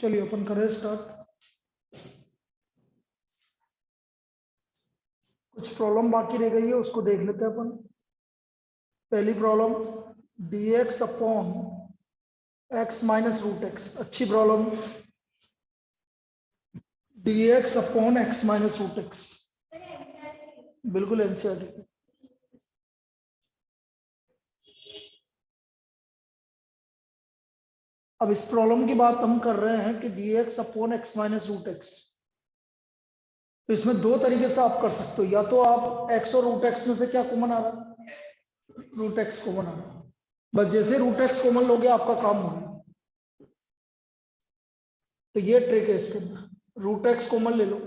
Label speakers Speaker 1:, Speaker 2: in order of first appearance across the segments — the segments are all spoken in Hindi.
Speaker 1: चलिए अपन करें स्टार्ट। कुछ प्रॉब्लम बाकी रह गई है, उसको देख लेते हैं अपन। पहली problem dx upon x minus root x. अच्छी problem. dx upon x minus root x, बिल्कुल एनसीईआरटी। अब इस प्रॉब्लम की बात हम कर रहे हैं कि dx upon x minus root x. तो इसमें दो तरीके से आप कर सकते हो, या तो आप x और रूट एक्स में से क्या कॉमन आ रहा है, रूट एक्स कॉमन आ रहा है। बस जैसे रूट एक्स कॉमन लोगे आपका काम हो गया। तो ये ट्रिक है इसके अंदर, रूट एक्स कॉमन ले लो,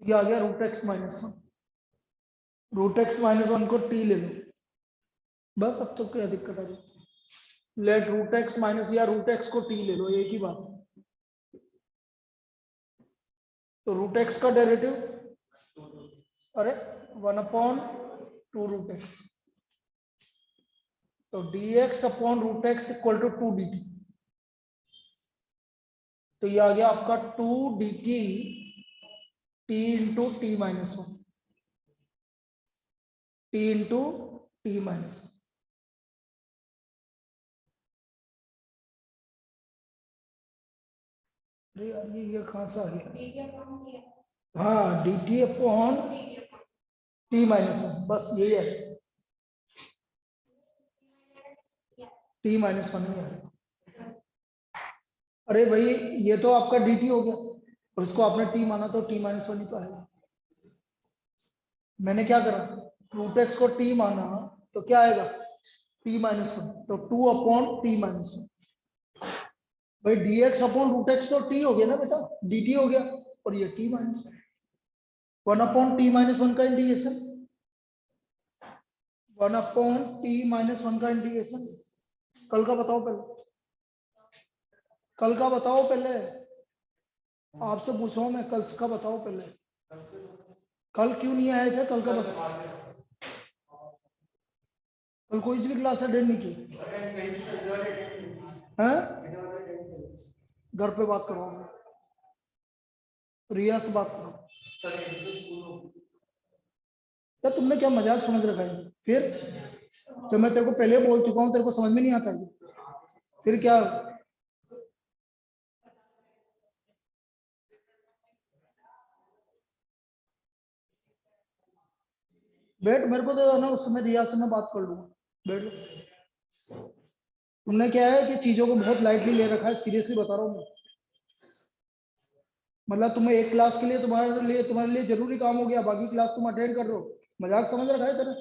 Speaker 1: ये आ गया root x minus one. Root x minus one को t ले लो, बस अब तो क्या दिक्कत आ रही। लेट रूट एक्स माइनस या रूट एक्स को t ले लो, एक ही बात। तो रूट एक्स का डेरिवेटिव, अरे 1/2 रूट एक्स। तो dx upon root x equal to 2 dt। तो ये आ गया आपका 2 dt t into T minus one, t into T minus one. अरे यार ये कहां से आ गया? हाँ D T upon T minus one, बस यही है, टी माइनस वन ही आएगा। अरे भाई ये तो आपका डी टी हो गया और इसको आपने टी माना तो टी माइनस वन ही तो आएगा। मैंने क्या करा, रूट एक्स को टी माना तो क्या आएगा, टी माइनस वन। तो 2 अपॉन टी माइनस वन। भाई d x upon root x तो टी हो गया ना बेटा, डी टी हो गया, और ये T minus one upon T minus one का integration, 1 upon T minus one का इंटीग्रेशन। कल का बताओ पहले, कल का बताओ पहले, आपसे पूछ रहा हूं मैं, कल का बताओ पहले। कल क्यों नहीं आए थे, कल का बताओ। कल कोई सी भी क्लास अटेंड नहीं की है? घर पे बात करो, रिया से बात करो। यार तुमने क्या मजाक समझ रखा है फिर? तो मैं तेरे को पहले बोल चुका हूं, तेरे को समझ में नहीं आता है फिर क्या? बैठ, मेरे को तो ना उस समय रिया से मैं बात कर लूंगा, बैठ। तुमने क्या है कि चीजों को बहुत लाइटली ले रखा है, सीरियसली बता रहा हूँ मैं। मतलब तुम्हें एक क्लास के लिए तुम्हारे लिए जरूरी काम हो गया, बाकी क्लास तुम अटेंड कर रहे हो, मजाक समझ रखा है तेरे?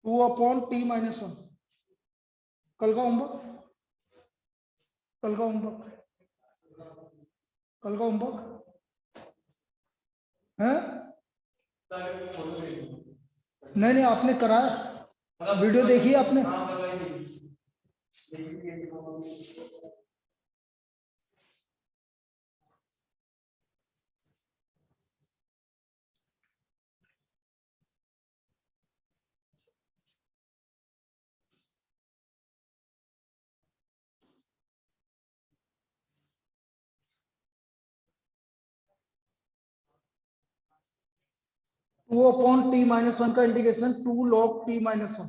Speaker 1: Two upon T minus one. कल का होमवर्क, कल का होमवर्क, कल का होमवर्क है? नहीं नहीं आपने कराया, वीडियो देखी आपने? 2 अपॉन टी माइनस वन का integration 2 log T minus one,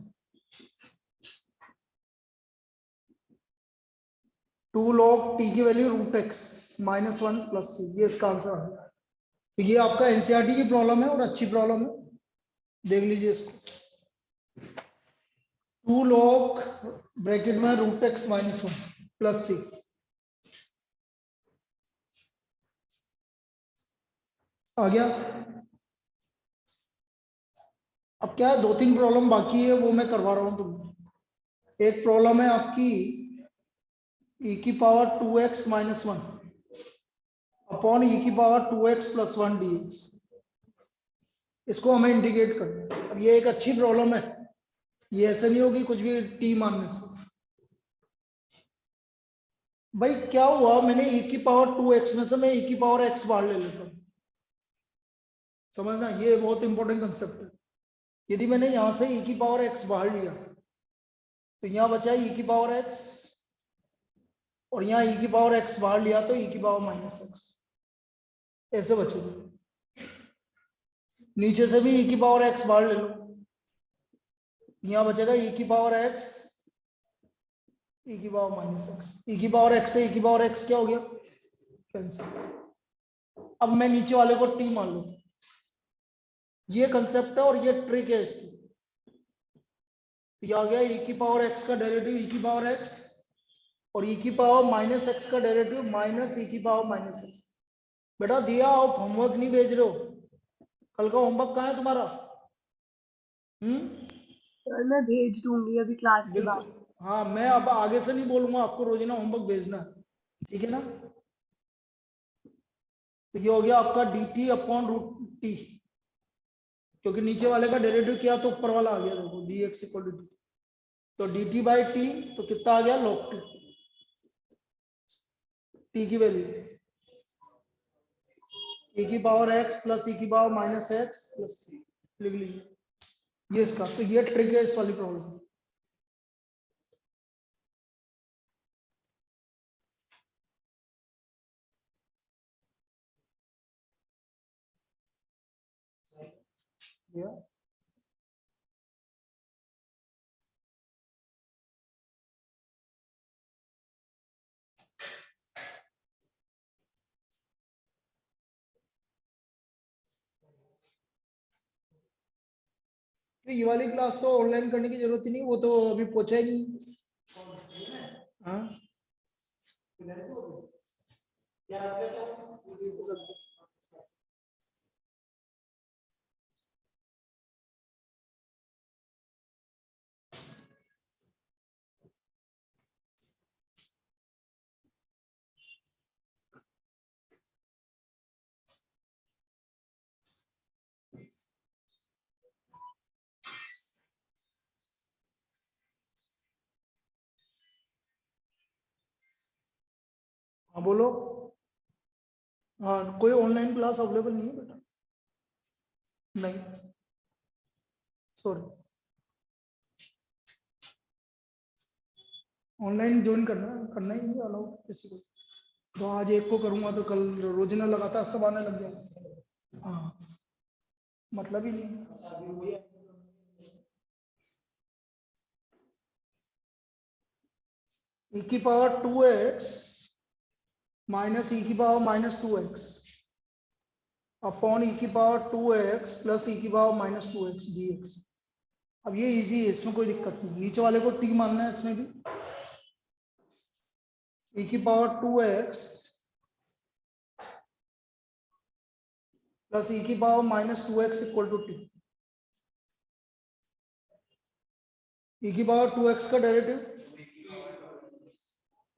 Speaker 1: 2 log T की value root x minus one plus C, ये इसका आंसर है। तो ये आपका एनसीईआरटी की प्रॉब्लम है और अच्छी प्रॉब्लम है, देख लीजिए इसको। 2 log ब्रैकेट में root x minus one plus C. आ गया? अब क्या है, 2-3 प्रॉब्लम बाकी है, वो मैं करवा रहा हूं तुमको। एक प्रॉब्लम है आपकी e की power 2x minus one upon e की power 2x plus one dx। इसको हमें इंटीग्रेट करना है। अब ये एक अच्छी प्रॉब्लम है, ये ऐसे नहीं होगी कुछ भी t मानने से। भाई क्या हुआ, मैंने e की पावर 2x में से मैं e की पावर x बाहर ले लेता हूँ। समझना, ये बहुत इंपॉर्टेंट कंसेप्ट है। यदि मैंने यहां से e की पावर x बाहर लिया तो यहाँ बचा e की पावर x, और यहाँ e की पावर x बाहर लिया तो e की पावर -x, ऐसे बचेगा। नीचे से भी e की पावर x बाहर ले लो, यहाँ बचेगा e की पावर x, e की पावर -x, e की पावर x से e की पावर x क्या हो गया, कैंसिल। अब मैं नीचे वाले को t मान लूं, ये कंसेप्ट है और ये ट्रिक है इसकी। ये आ गया e की पावर x का डेरिवेटिव e की पावर x, और e की पावर -x का डेरिवेटिव माइनस e की पावर -x। बेटा दिया, आप होमवर्क नहीं भेज रहे हो, कल का होमवर्क कहाँ है तुम्हारा?
Speaker 2: सर मैं भेज दूंगी अभी क्लास के
Speaker 1: बिल्कुल।
Speaker 2: बाद।
Speaker 1: हाँ, मैं अब आगे से नहीं बोलूंगा आपको रोजाना होमवर्क भेजना है, ठीक है ना? तो ये हो गया आपका dt अपॉन रूट टी, क्योंकि नीचे वाले का डेरिवेटिव किया तो ऊपर वाला आ गया, देखो dx इक्वल टू टी, तो dt बाई टी तो कितना आ गया, log टी, टी की वैल्यू e की पावर x प्लस e की पावर -x प्लस c, लिख लीजिए ये इसका। तो ये ट्रिक है इस वाली प्रॉब्लम। तो ये वाली क्लास तो ऑनलाइन करने की जरूरत ही नहीं, वो तो अभी पहुंचा ही नहीं। हाँ, हाँ बोलो। हाँ, कोई ऑनलाइन क्लास अवेलेबल नहीं है बेटा? नहीं, सॉरी, ऑनलाइन ज्वाइन करना ही नहीं अलाउ किसी को। तो आज एक को करूंगा तो कल रोजाना लगातार सब आने लग जाएगा। हाँ, मतलब ही नहीं। e की पावर 2x माइनस e की पावर -2x अपॉन e की पावर 2x प्लस e की पावर -2x dx। अब ये इजी है, इसमें कोई दिक्कत नहीं, नीचे वाले को t मानना है इसमें भी। e की पावर 2x प्लस e की power -2x equal to T. e की पावर 2x का डेरिवेटिव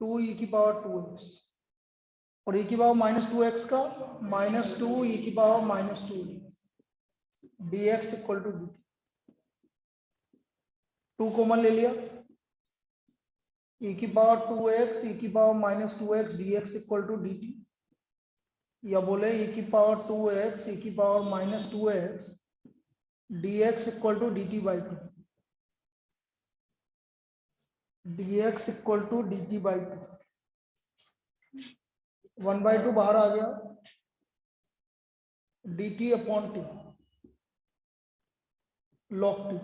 Speaker 1: 2 e की पावर 2x, और e की पावर -2x का -2 e की power -2 dx equal to dt। 2 common ले लिया, e की पावर 2x e की power -2x dx equal to dt, या बोले e की पावर 2x e की power -2x dx equal to dt by 2, dx equal to dt by 2। 1/2 बाहर आ गया, dt upon t log t.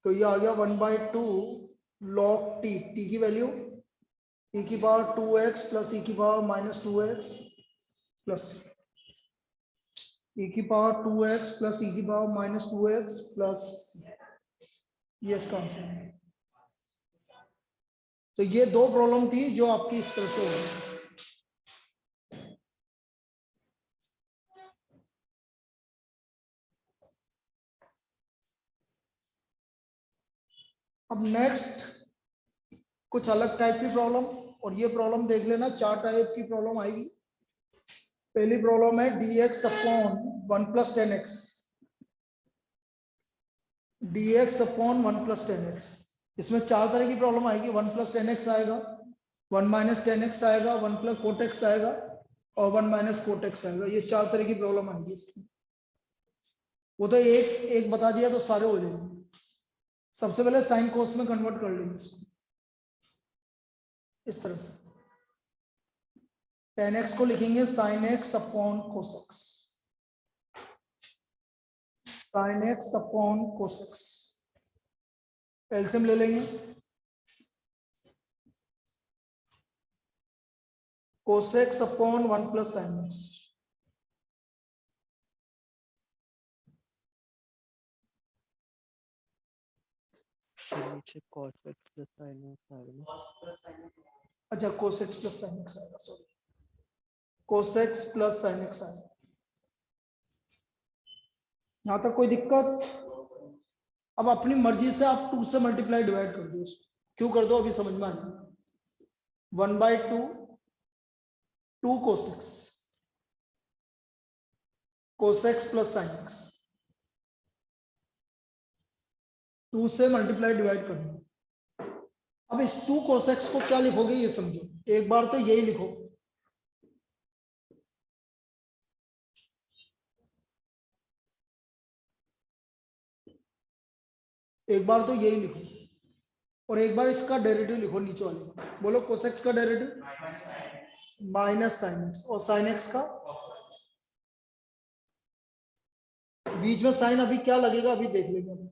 Speaker 1: तो ये आ गया 1/2 log टी, टी की वैल्यू e की पावर 2x प्लस e की पावर -2x प्लस e की पावर 2x प्लस e की पावर -2x प्लस, ये इसका आंसर है। तो ये दो प्रॉब्लम थी जो आपकी इस तरह से होगी। अब नेक्स्ट कुछ अलग टाइप की प्रॉब्लम, और ये प्रॉब्लम देख लेना, 4 टाइप की प्रॉब्लम आएगी। पहली प्रॉब्लम है dx upon 1 + 10x dx upon 1 plus 10x। इसमें चार तरह की प्रॉब्लम आएगी, 1 प्लस 10x आएगा, 1 माइनस 10x आएगा, 1 प्लस 4x आएगा और 1 माइनस 4x आएगा। ये चार तरह की प्रॉब्लम आएगी इसमें। वो तो एक एक बता दिया तो सारे हो जाएंगे। सबसे पहले साइन कोस में कन्वर्ट कर लेंगे इसको इस तरह से। 10x को लिखेंगे sine x upon cos x, sine x upon cos x। LCM ले लेंगे, cos x upon 1 plus sine x।
Speaker 3: नीचे cos x plus sin x आएगा।
Speaker 1: अच्छा cos x plus sine x आएगा, sorry, cos x plus sine x आएगा। यहां तक कोई दिक्कत? अब अपनी मर्जी से आप 2 से मल्टीप्लाई डिवाइड कर दो इसको। क्यों कर दो अभी समझ में आएगा। 1/2 2 कोस x, कोस x प्लस साइन x, 2 से मल्टीप्लाई डिवाइड करना। अब इस 2 कोस x को क्या लिखोगे ये समझो। एक बार तो यही लिखो, एक बार तो यही लिखो और एक बार इसका डेरिवेटिव लिखो नीचे वाले का। बोलो कोस x का डेरिवेटिव माइनस साइन x, और साइन x का बीच में साइन अभी क्या लगेगा अभी देख लेंगे।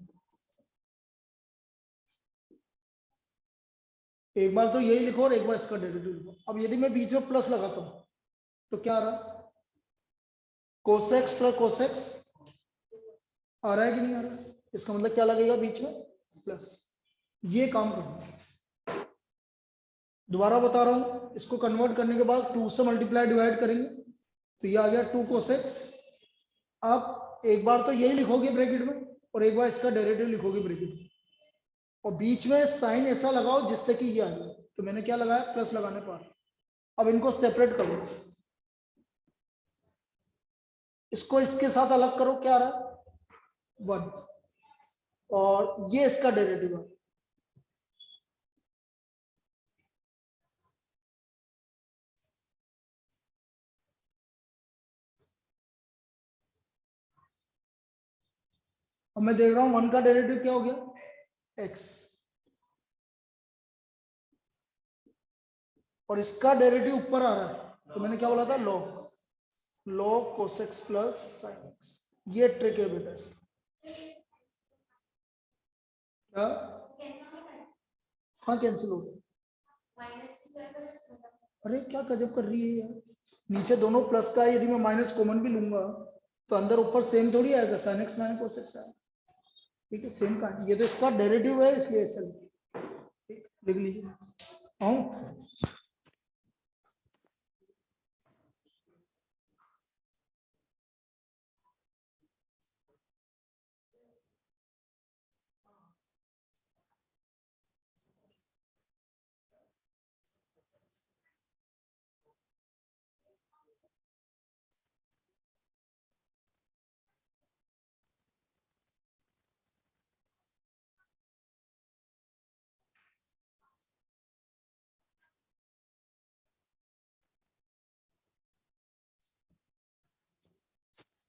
Speaker 1: एक बार तो यही लिखो और एक बार इसका डेरिवेटिव लिखो। अब यदि मैं बीच में प्लस लगाता हूं तो क्या आ रहा है, कोस x प्लस कोस x आ रहा है कि नहीं आ रहा है। इसका मतलब क्या लगेगा बीच में, प्लस। ये काम करना, दोबारा बता रहा हूं। इसको कन्वर्ट करने के बाद 2 से मल्टीप्लाई डिवाइड करेंगे तो ये आ गया 2 कोस x। आप एक बार तो यही लिखोगे ब्रैकेट में और एक बार इसका डेरिवेटिव लिखोगे ब्रैकेट में, और बीच में साइन ऐसा लगाओ जिससे कि ये आ जाए। तो मैंने क्या लगाया, प्लस लगाने पर। अब इनको सेपरेट करो, इसको इसके साथ अलग करो, क्या आ रहा है 1, और ये इसका डेरिवेटिव है। अब मैं देख रहा हूं 1 का डेरिवेटिव क्या हो गया, x, और इसका डेरिवेटिव ऊपर आ रहा है। तो मैंने क्या बोला था, log cos x plus sine x। ये ट्रिक है बेटा इसका। क्या? हाँ कैंसिल हो गया। अरे क्या गजब कर रही है यार, नीचे दोनों प्लस का है, यदि मैं माइनस कॉमन भी लूंगा तो अंदर ऊपर सेम थोड़ी आएगा, sine x minus cos x आएगा। ठीक है, सेम का ये तो इसका डेरिवेटिव है इसलिए ऐसा लिख लीजिए। हाँ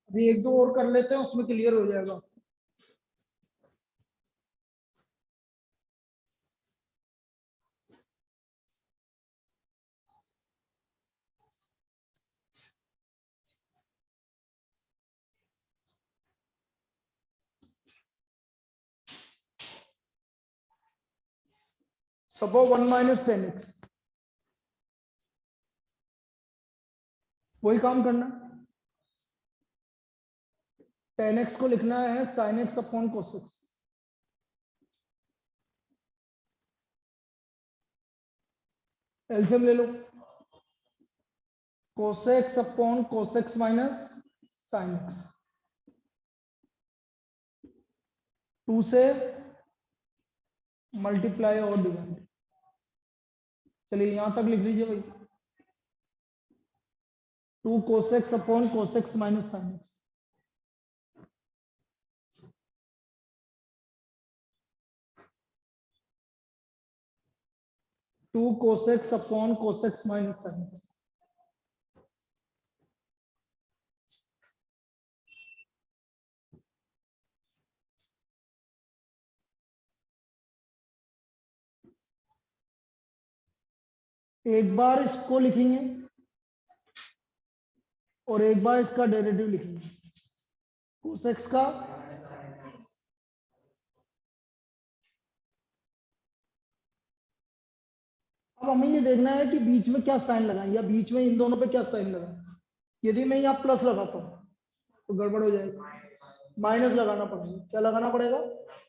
Speaker 1: अभी एक दो और कर लेते हैं, उसमें क्लियर हो जाएगा। सपोज 1 माइनस 10x, वही काम करना। 10x को लिखना है sine x upon cos x। LCM ले लो, cos x upon cos x minus sine x। 2 से मल्टीप्लाई और डिवाइड। चलिए यहां तक लिख लीजिए भाई, 2 cos x upon cos x minus sine x। 2 cosec upon cosec minus sin x। एक बार इसको लिखेंगे और एक बार इसका डेरिवेटिव लिखेंगे cosec का। अब हमें ये देखना है कि बीच में क्या साइन लगाएं या बीच में इन दोनों पे क्या साइन लगाएं। यदि मैं यहाँ प्लस लगाता हूँ तो गड़बड़ हो जाएगी, माइनस लगाना पड़ेगा। क्या लगाना पड़ेगा?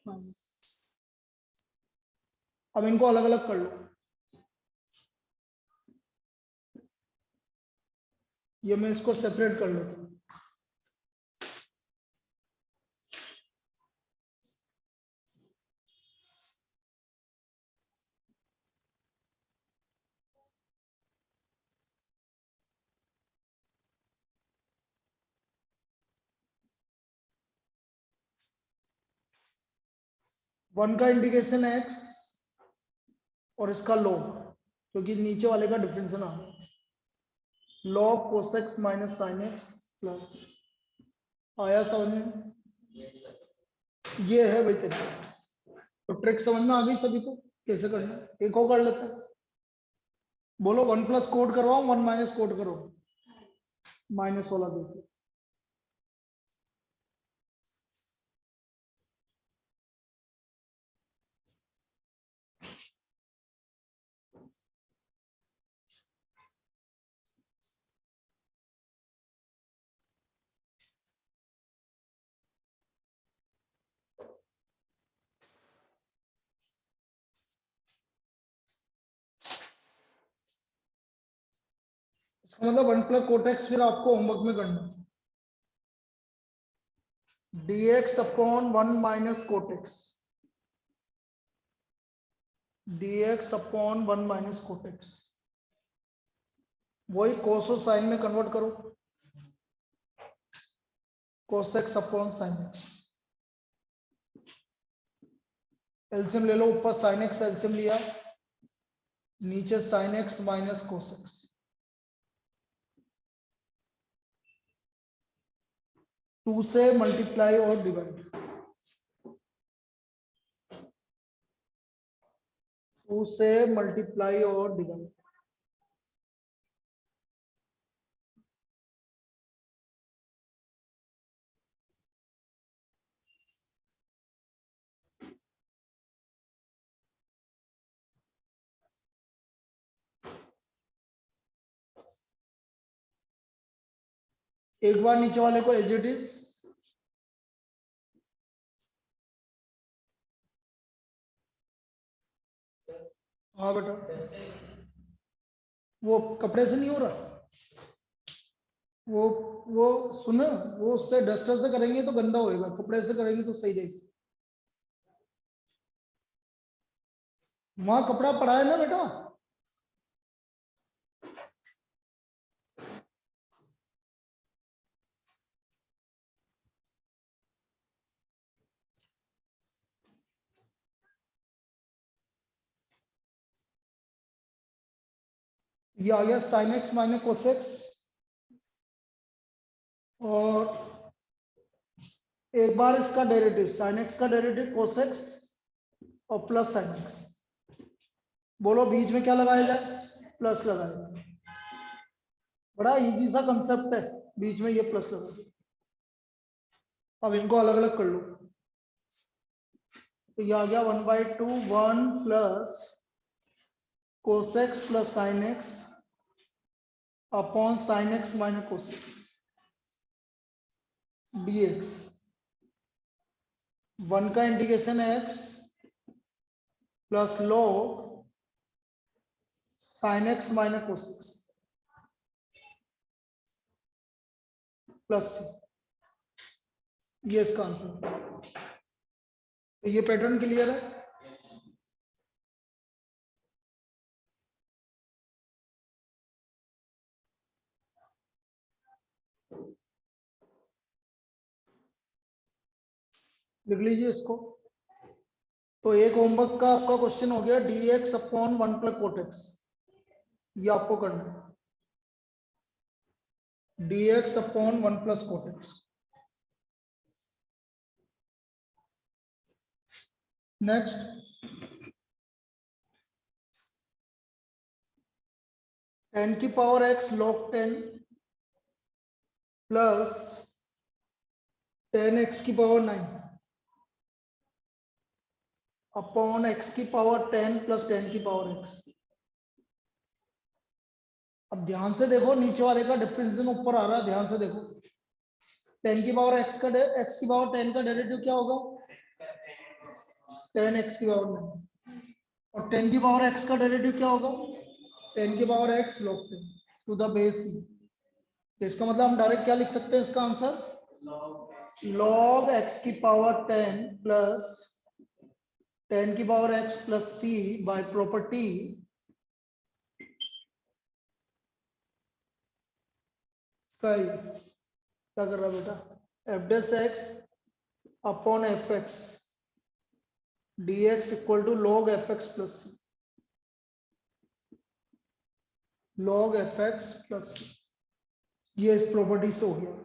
Speaker 1: माइनस। अब इनको अलग अलग कर लो। ये मैं इसको सेपरेट कर लेता हूँ। वन का इंटीग्रेशन एक्स और इसका लॉग, क्योंकि नीचे वाले का डिफरेंस है ना, log cos x minus sine x plus. आया समझ में? ये है भाई तरीका। तो ट्रिक समझ में आ गई सभी को कैसे करना है? एक और कर लेते हैं। बोलो 1 प्लस कोड करवाओ 1 माइनस कोड करो, माइनस वाला देखो। इसका मतलब 1 प्लस कोटेक्स फिर आपको होमवर्क में करना है। dx upon 1 minus cot x, dx upon 1 minus cot x. वही कोसो साइन में कन्वर्ट करो, cos x upon sine x. LCM ले लो, ऊपर साइन एक्स एलसीएम लिया, नीचे sine x minus cos x. Two से मल्टीप्लाई और डिवाइड, टू से मल्टीप्लाई और डिवाइड। एक बार नीचे वाले को एज इट इज, हाँ बेटा, वो कपड़े से नहीं हो रहा, वो सुनो, वो उससे डस्टर से करेंगे तो गंदा होएगा, कपड़े से करेंगे तो सही रहेगा। वहां कपड़ा पड़ा है ना बेटा, ये आ गया साइन एक्स माइनस कोसेक्स, और एक बार इसका डेरिवेटिव साइन एक्स का डेरिवेटिव कोसेक्स और प्लस साइन एक्स। बोलो बीच में क्या लगाया जाए? प्लस लगाया जाए। बड़ा इजी सा कंसेप्ट है, बीच में ये प्लस लगा दिया। अब इनको अलग अलग कर लो, तो ये आ गया 1/2 1 plus cos x plus sine x upon sine x minus cos x dx। 1 का integration x plus log sine x minus cos x plus ये इसका आंसर। तो ये पैटर्न क्लियर है? लिख लीजिए इसको। तो एक होमवर्क का आपका क्वेश्चन हो गया dx upon 1 plus cot x, ये आपको करना है dx upon 1 plus cot x. Next 10 की power x log 10 plus 10x की पावर 9 अपॉन x की पावर 10 प्लस 10 की पावर x। अब ध्यान से देखो, नीचे वाले का डिफरेंशिएशन ऊपर आ रहा है, ध्यान से देखो। 10 की पावर x का x की पावर 10 का डेरिवेटिव क्या होगा? 10x की पावर 9। और 10 की पावर x का डेरिवेटिव क्या होगा? 10 की power x log 10 to the base c। तो इसका मतलब हम डायरेक्ट क्या लिख सकते हैं इसका आंसर? log x की पावर 10 प्लस 10 की power x plus c by property क्या कर रहा है बेटा? F dash x upon F x D x equal to log F x plus C, log F x plus C. ये इस प्रॉपर्टी से हो गया।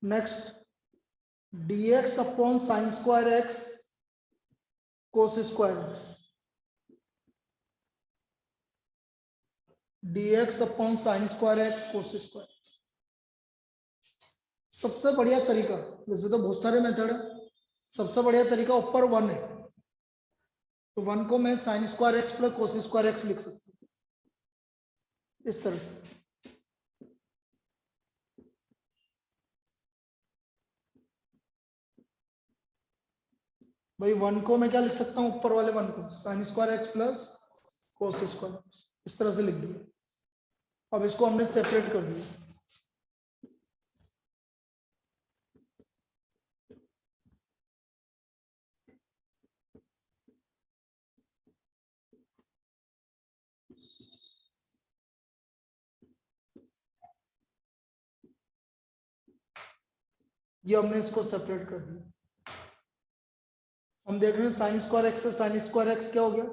Speaker 1: नेक्स्ट dx अपॉन sine square x cos square x, dx अपॉन sine square x cos square x. सबसे बढ़िया तरीका, वैसे तो बहुत सारे मेथड है, सबसे बढ़िया तरीका ऊपर 1 है, तो 1 को मैं sign square x plus cos square x लिख सकता हूँ इस तरह से। भाई 1 को मैं क्या लिख सकता हूँ? ऊपर वाले 1 को sign square x plus cos square x, इस तरह से लिख दिया। अब इसको हमने सेपरेट कर दिया। ये हमने इसको सेपरेट कर दिया। हम देख रहे हैं साइन स्क्वायर एक्स से साइन स्क्वायर एक्स क्या हो गया?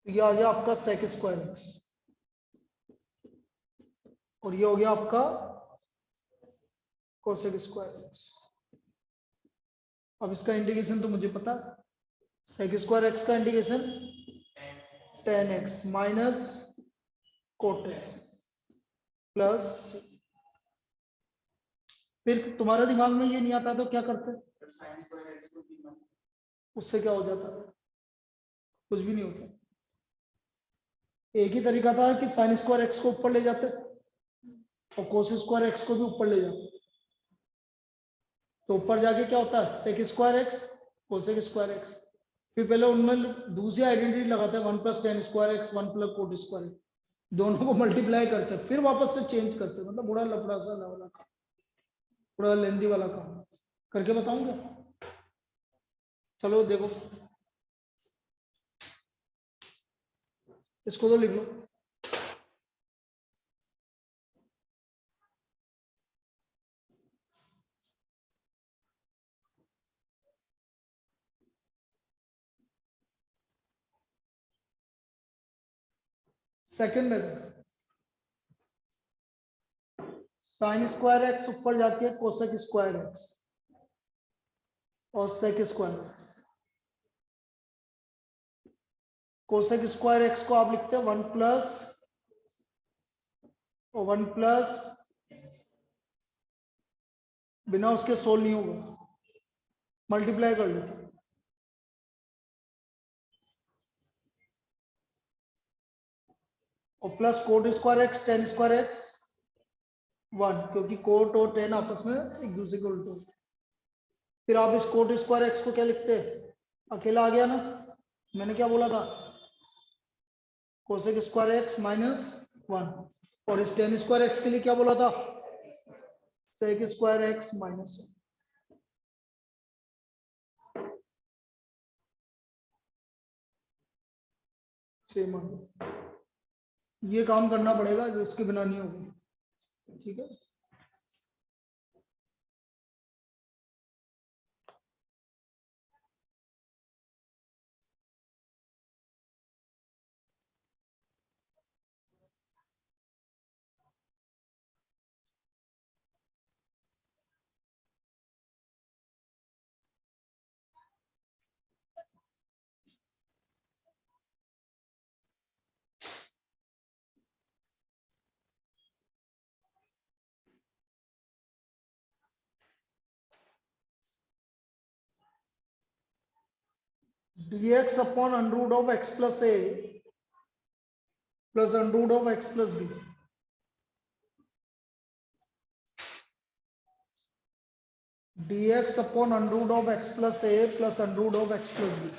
Speaker 1: तो ये आ गया आपका सेक स्क्वायर एक्स, और ये हो गया आपका कोसेक स्क्वायर एक्स। अब इसका इंटीग्रेशन तो मुझे पता है, सेक स्क्वायर एक्स का integration 10x minus cot x plus, फिर तुम्हारे दिमाग में ये नहीं आता तो क्या करते? उससे क्या हो जाता? कुछ भी नहीं होता। एक ही तरीका था कि साइन स्क्वायर एक्स को ऊपर ले जाते और कोस स्क्वायर एक्स को भी ऊपर ले जाते। तो ऊपर जाके क्या होता है? Sec square x cosec square x. फिर पहले उनमें दूसरी आइडेंटिटी लगाते हैं 1 plus tan square x 1 plus cot square x, दोनों को मल्टीप्लाई करते हैं, फिर वापस से चेंज करते हैं। मतलब बड़ा लफड़ा सा वाला काम, बड़ा लेंदी वाला काम करके बताऊंगा। चलो देखो, इसको तो लिख लो। Second method, sine square x ऊपर जाती है कोसेक स्क्वायर एक्स और sec square x. Cosec square x को आप लिखते हैं 1 प्लस और 1 प्लस, बिना उसके सोल्व नहीं होगा, मल्टीप्लाई कर लेते हैं। और plus cot square x ten square x 1, क्योंकि कोट और टेन आपस में एक दूसरे के उल्टे होते हैं। फिर आप इस कोट स्क्वायर एक्स को क्या लिखते हैं? अकेला आ गया ना, मैंने क्या बोला था? कोसेक स्क्वायर एक्स माइनस 1, और इस टेन स्क्वायर एक्स के लिए क्या बोला था, sec square x minus 1। Same ये काम करना पड़ेगा, जो इसके बिना नहीं होगा, ठीक है। dx upon under root of x plus a plus under root of x plus b, dx upon under root of x plus a plus under root of x plus b,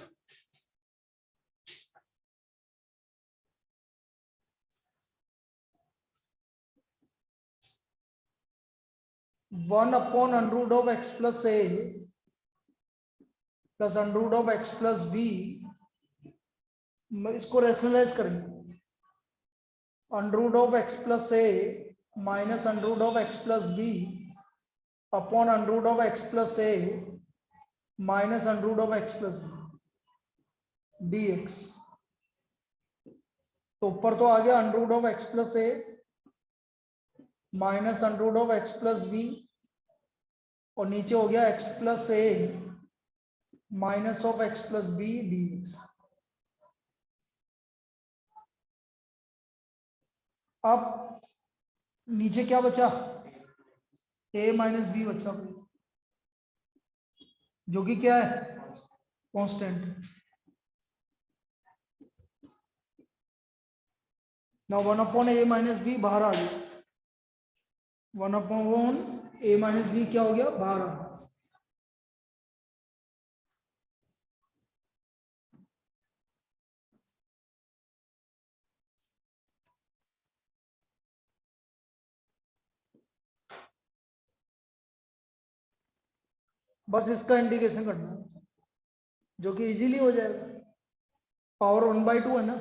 Speaker 1: one upon under root of x plus A plus under root of x plus B, इसको रेशनलाइज करेंगे, under root of x plus A minus under root of x plus B upon under root of x plus A minus under root of x plus B dx. तो ऊपर तो आ गया under root of x plus A minus under root of x plus B, और नीचे हो गया x plus A minus of x plus B dx. अब नीचे क्या बचा, ए माइनस बी बचा, जो कि क्या है, कांस्टेंट। ना वन अपॉन ए माइनस बी बाहर आ गया, वन अपॉन ए माइनस बी क्या हो गया, बाहर आ गया। बस इसका इंटीग्रेशन करना है, जो कि इजीली हो जाएगा। पावर 1/2 है ना,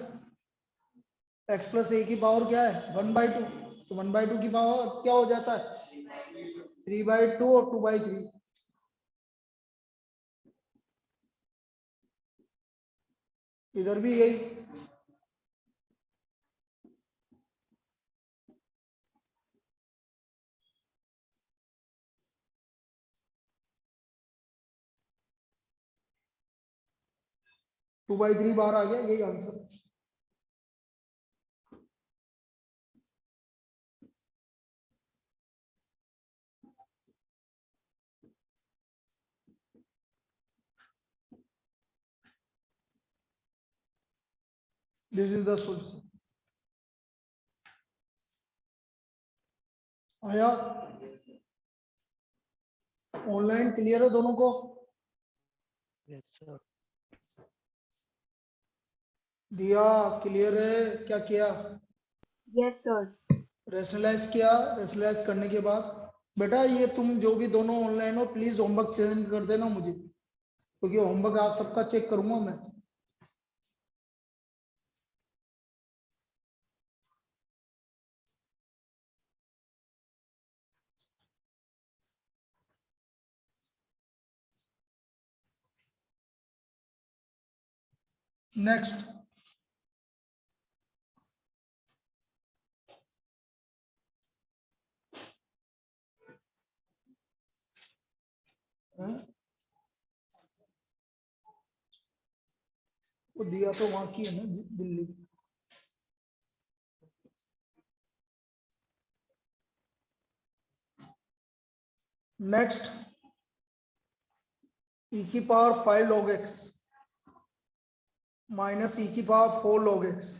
Speaker 1: एक्स प्लस ए की पावर क्या है 1/2, तो 1/2 की पावर क्या हो जाता है 3/2 और 2/3। इधर भी यही, टू बाई थ्री बाहर आ गया, यही answer. This is the solution. आया, ऑनलाइन क्लियर है दोनों को,
Speaker 3: यस सर।
Speaker 1: दिया क्लियर है, क्या किया,
Speaker 2: यस सर।
Speaker 1: रेशनलाइज किया, रेशनलाइज करने के बाद बेटा ये तुम जो भी दोनों ऑनलाइन हो प्लीज होमवर्क सेंड कर देना मुझे, क्योंकि होमवर्क आज सबका चेक करूंगा मैं। नेक्स्ट, वो दिया तो वहां की है ना, दिल्ली। नेक्स्ट, e की power 5 log x minus e की पावर 4 log x,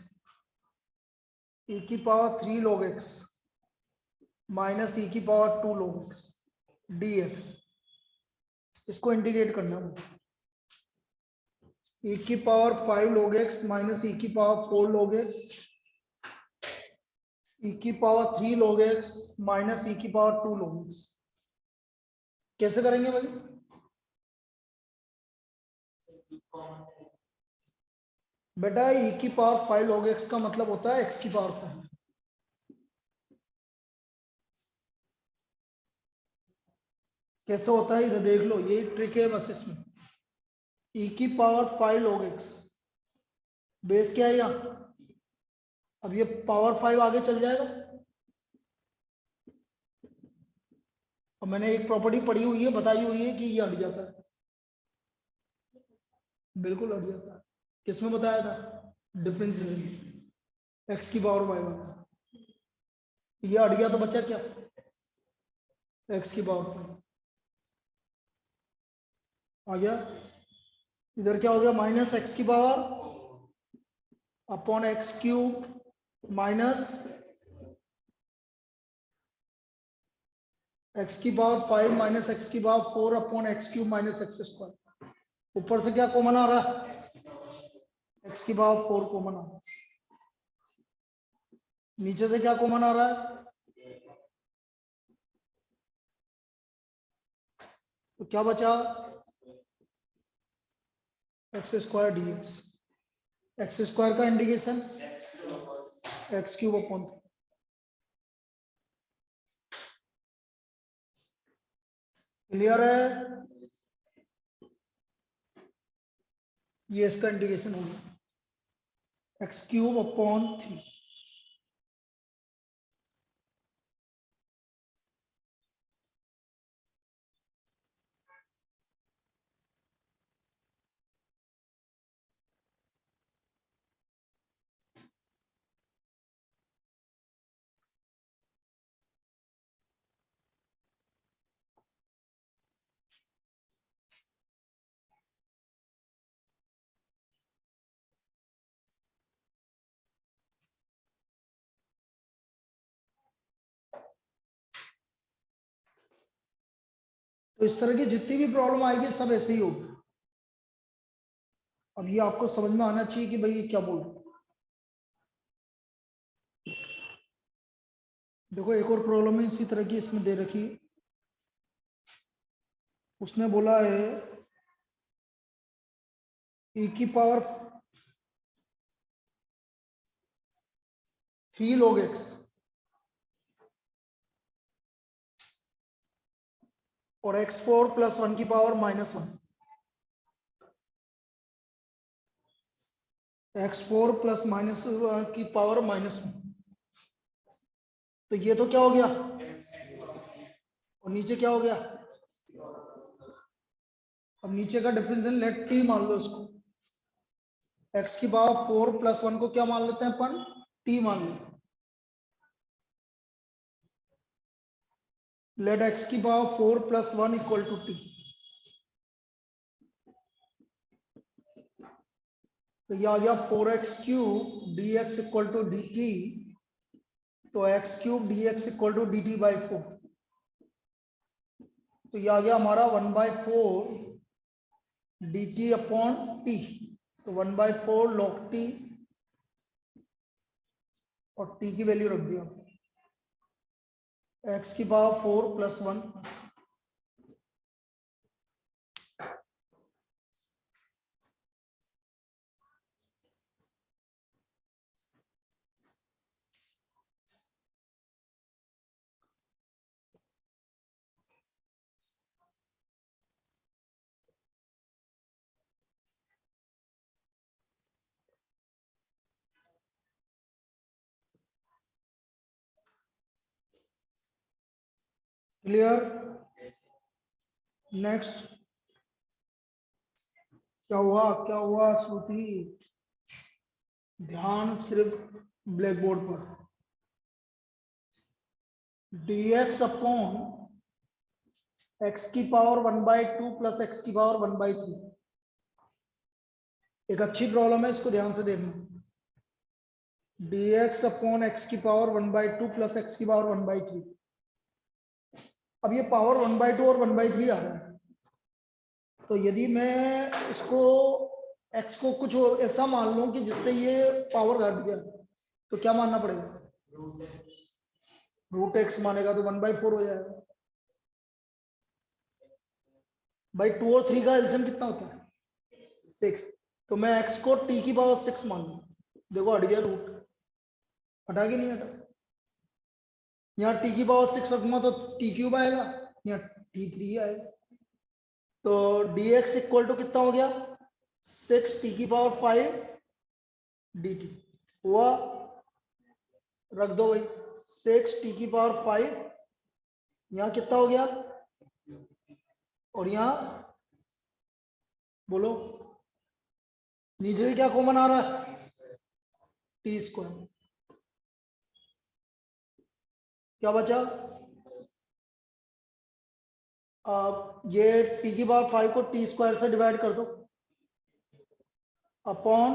Speaker 1: e की power 3 log x minus e की पावर 2 log x dx। इसको इंटीग्रेट करना है। e की power 5 log x minus e की पावर 4 log x, e की power 3 log x minus e की पावर 2 log x। कैसे करेंगे भाई? बेटा e की पावर 5 log x का मतलब होता है x की पावर 5। कैसे होता है इधर देख लो, ये ट्रिक है बस इसमें। e की पावर 5 log x, बेस क्या है यहाँ? अब ये पावर 5 आगे चल जाएगा। और मैंने एक प्रॉपर्टी पढ़ी हुई है, बताई हुई है कि ये हट जाता है, बिल्कुल हट जाता है। किसमें बताया था? डिफरेंशियल एक्स की पावर 5। ये हट गया तो बचा क्या? एक्स की पावर 5 आ गया। इधर क्या हो गया? माइनस एक्स की power upon x cube minus x की पावर 5 माइनस एक्स की power 4 upon x cube minus x square. ऊपर से क्या कॉमन आ रहा है? एक्स की पावर 4 कॉमन आ रहा है। नीचे से क्या कॉमन आ रहा है? तो क्या बचा? X square D x. X square का integration x cube upon. Clear है? ये इसका इंटीग्रेशन हो गया एक्स क्यूब अपॉन 3। तो इस तरह की जितनी भी प्रॉब्लम आएगी सब ऐसे ही होगी। अब ये आपको समझ में आना चाहिए कि भाई ये क्या बोल रहा है। देखो एक और प्रॉब्लम है इसी तरह की, इसमें दे रखी। उसने बोला है e की पावर 3 log x और x4 प्लस 1 की पावर -1। x4 प्लस माइनस की पावर -1। तो ये तो क्या हो गया? और नीचे क्या हो गया? अब नीचे का डिफरेंशियल लेट t मान लो इसको। x की पावर 4 प्लस 1 को क्या मान लेते हैं अपन? t मान लो। लेट x की power 4 plus 1 equal to t। तो ये आ गया 4x cube D x equal to D T. तो x cube D x equal to D T by 4। तो ये आ गया हमारा 1/4 डी टी अपॉन टी। तो 1/4 log टी और टी की वैल्यू रख दिया एक्स की पावर 4 प्लस 1। क्लियर? नेक्स्ट क्या हुआ? क्या हुआ श्रुति? ध्यान सिर्फ ब्लैक बोर्ड पर। dx अपॉन एक्स की पावर 1/2 प्लस एक्स की पावर 1/3। एक अच्छी प्रॉब्लम है, इसको ध्यान से देखना। dx अपॉन एक्स की पावर 1/2 प्लस एक्स की पावर 1/3। अब ये पावर 1/2 और 1/3 आ रहा है। तो यदि मैं इसको एक्स को कुछ ऐसा मान लो कि जिससे ये पावर घट गया, तो क्या मानना पड़ेगा? रूट एक्स मानेगा तो 1/4 हो जाएगा। भाई 2 और 3 का एलसीएम कितना होता है? 6। तो मैं x को t की पावर 6 मान लूं। देखो हट गया रूट, हटा के नहीं हटा। यहाँ t की पावर 6 रखूंगा तो t क्यूब आएगा, यहाँ t3 आएगा। तो dx इक्वल टू कितना हो गया? 6 t की पावर 5 dt हुआ। रख दो भाई, 6 t की पावर 5, यहाँ कितना हो गया? और यहाँ बोलो नीचे क्या कॉमन आ रहा है? T square. क्या बचा? ये टी की पावर 5 को टी स्क्वायर से डिवाइड कर दो अपॉन।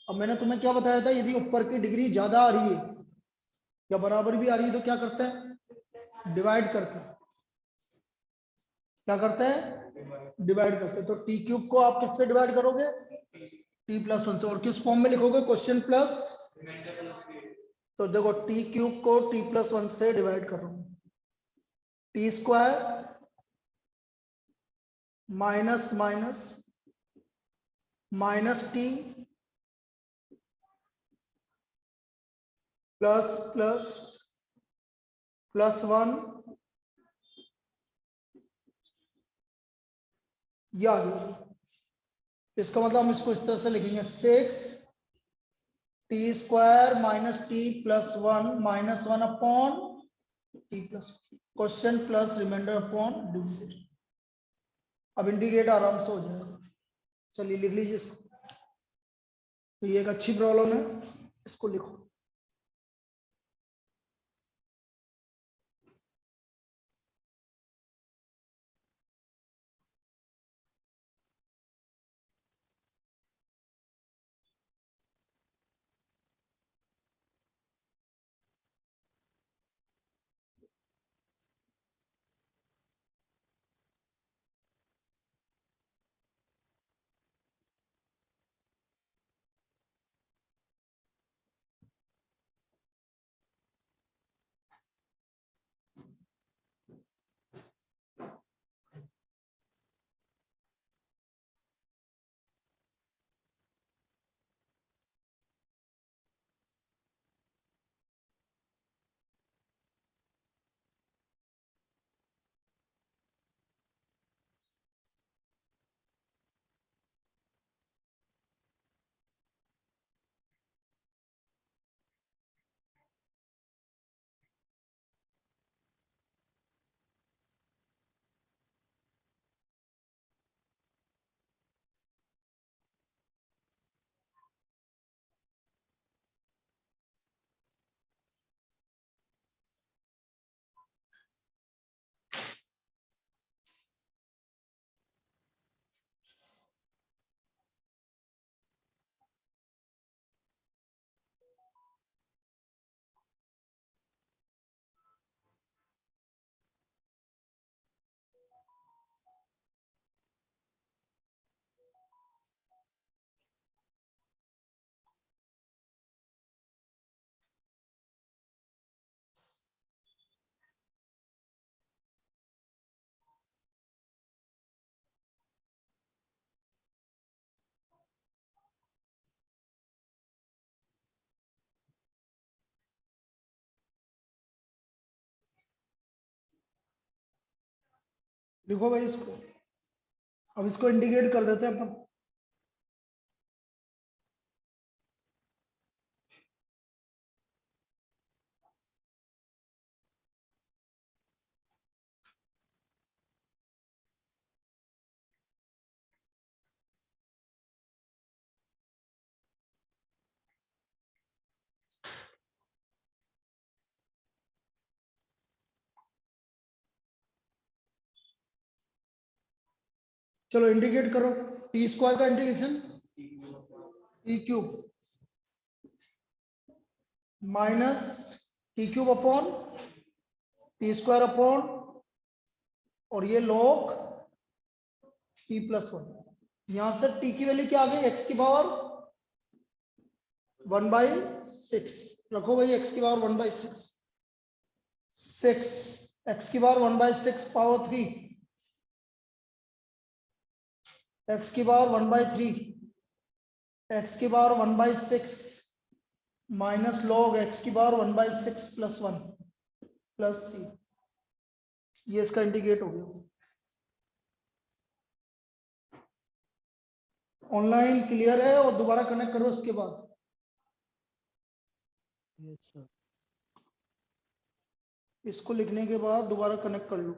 Speaker 1: अब मैंने तुम्हें क्या बताया था, यदि ऊपर की डिग्री ज्यादा आ रही है या बराबर भी आ रही है तो क्या करते हैं? डिवाइड करते हैं। क्या करते हैं? डिवाइड करते हैं। तो टी क्यूब को आप किससे डिवाइड करोगे? t+1 से। और किस फॉर्म में लिखोगे? Question plus. तो देखो टी क्यूब को t+1 से डिवाइड कर रहा हूं। T square minus minus minus T plus plus +1 या इसका मतलब हम इसको इस तरह से लिखेंगे 6 T square minus T +1 -1 upon T plus question plus remainder upon division. अब इंटीग्रेट आराम से हो जाएगा। चलिए लिख लीजिए इसको। तो ये एक अच्छी प्रॉब्लम है, इसको लिखो। लिखो भाई इसको। अब इसको इंटीग्रेट कर देते हैं अपन। चलो इंटीग्रेट करो। टी स्क्वायर का integration T cube minus T cube upon T square upon और ये log t+1 यहां से t की वैल्यू क्या आ गई, x की पावर 1/6 रखो भाई, x की पावर 1/6, 6 x की पावर 1/6 पावर 3, x की पावर 1/3, x की पावर 1/6 माइनस लॉग x की पावर 1/6 प्लस 1 प्लस c, ये इसका इंटीग्रेट हो गया। ऑनलाइन क्लियर है, और दोबारा कनेक्ट करो इसके बाद।
Speaker 3: Yes, sir.
Speaker 1: इसको लिखने के बाद दोबारा कनेक्ट कर लो।